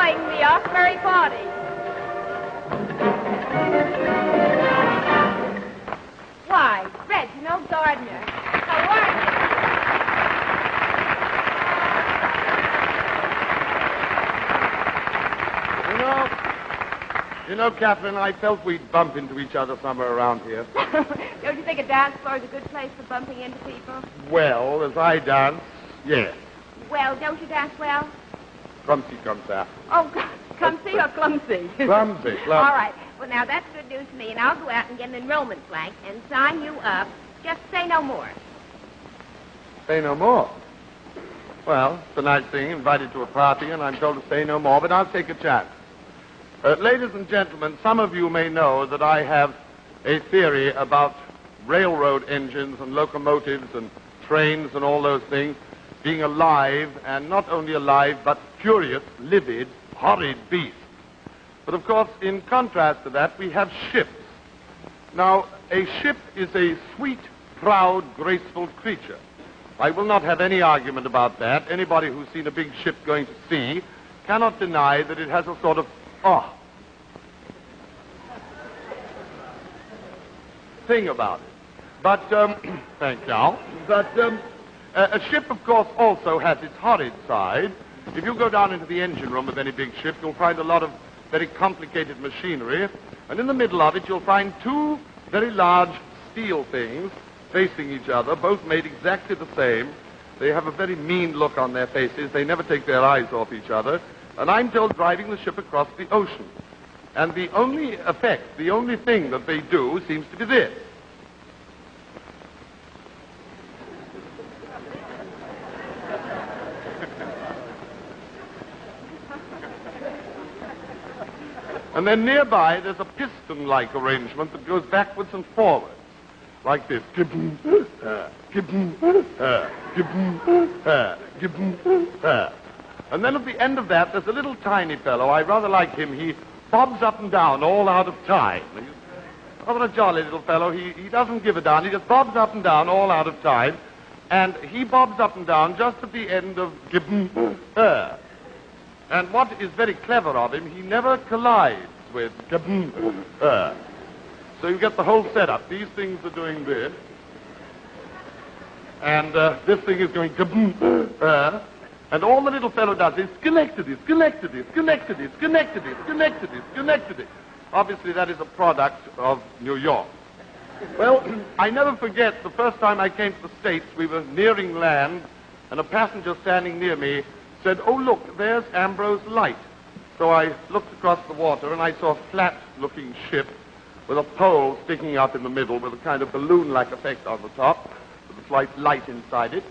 enjoying the Osprey party. Why, Reginald Gardiner. How are you? You know, Kathryn, I felt we'd bump into each other somewhere around here. Don't you think a dance floor is a good place for bumping into people? Well, as I dance, yes. Well, don't you dance well? Clumsy comes out. Oh, clumsy or clumsy? Clumsy. All right. Well, now, that's good news to me, and I'll go out and get an enrollment blank and sign you up. Just say no more. Say no more? Well, it's a nice thing, invited to a party, and I'm told to say no more, but I'll take a chance. Ladies and gentlemen, some of you may know that I have a theory about railroad engines and locomotives and trains and all those things being alive, and not only alive, but furious, livid, horrid beasts. But of course, in contrast to that, we have ships. Now, a ship is a sweet, proud, graceful creature. I will not have any argument about that. Anybody who's seen a big ship going to sea cannot deny that it has a sort of, thing about it. But, thank you. But, a ship, of course, also has its horrid side. If you go down into the engine room of any big ship, you'll find a lot of very complicated machinery, and in the middle of it you'll find two very large steel things facing each other, both made exactly the same. They have a very mean look on their faces. They never take their eyes off each other, and I'm told driving the ship across the ocean. And the only effect, the only thing that they do seems to be this. And then nearby, there's a piston-like arrangement that goes backwards and forwards, like this. And then at the end of that, there's a little tiny fellow. I rather like him. He bobs up and down all out of time. He's rather a jolly little fellow. He doesn't give a darn. He just bobs up and down all out of time. And he bobs up and down just at the end of And what is very clever of him, he never collides with So you get the whole setup. These things are doing this. And this thing is going and all the little fellow does is Schenectady. Obviously, that is a product of New York. Well, I never forget the first time I came to the States, we were nearing land, and a passenger standing near me said, "Oh, look, there's Ambrose Light." So I looked across the water, and I saw a flat-looking ship with a pole sticking out in the middle with a kind of balloon-like effect on the top, with a slight light inside it.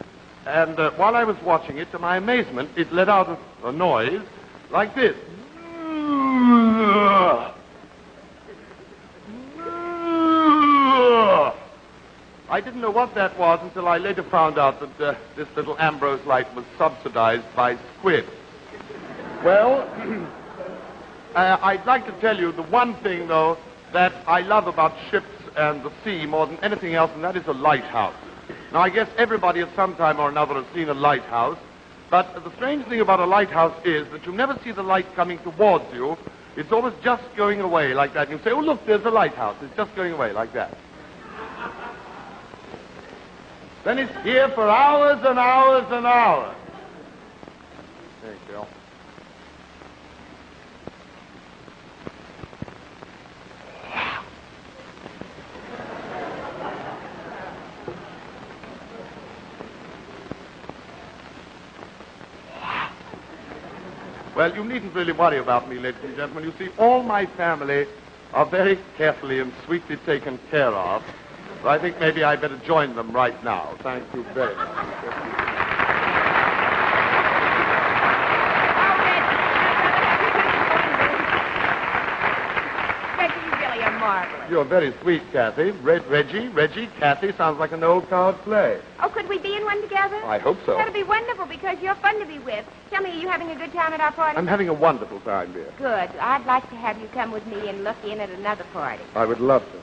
And while I was watching it, to my amazement, it let out a noise like this. I didn't know what that was until I later found out that this little Ambrose Light was subsidized by squid. Well, I'd like to tell you the one thing, though, that I love about ships and the sea more than anything else, and that is a lighthouse. Now, I guess everybody at some time or another has seen a lighthouse, but the strange thing about a lighthouse is that you never see the light coming towards you. It's always just going away like that. You say, "Oh, look, there's a lighthouse." It's just going away like that. Then it's here for hours and hours and hours. Thank you. Well, you needn't really worry about me, ladies and gentlemen. You see, all my family are very carefully and sweetly taken care of. So I think maybe I'd better join them right now. Thank you very much. Marvelous. You're very sweet, Kathy. Reggie, Kathy sounds like an old card play. Oh, could we be in one together? I hope so. That'll be wonderful because you're fun to be with. Tell me, are you having a good time at our party? I'm having a wonderful time, dear. Good. I'd like to have you come with me and look in at another party. I would love to.